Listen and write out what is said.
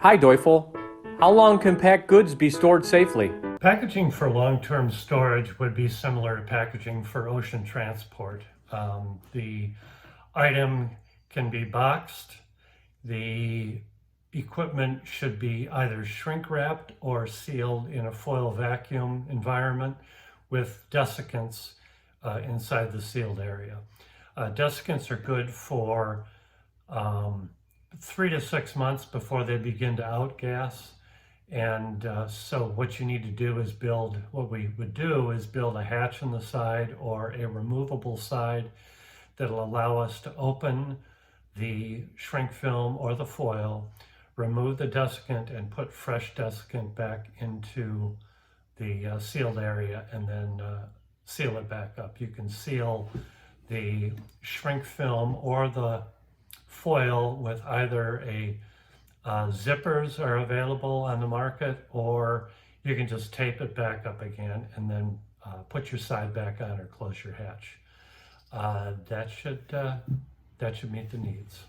Hi, Deufol. How long can packed goods be stored safely? Packaging for long-term storage would be similar to packaging for ocean transport. The item can be boxed. The equipment should be either shrink wrapped or sealed in a foil vacuum environment with desiccants inside the sealed area. Desiccants are good for 3 to 6 months before they begin to outgas. And so what you need to do is what we would do is build a hatch in the side or a removable side that'll allow us to open the shrink film or the foil, remove the desiccant and put fresh desiccant back into the sealed area, and then seal it back up. You can seal the shrink film or the foil with either zippers are available on the market, or you can just tape it back up again and then put your side back on or close your hatch. That should meet the needs.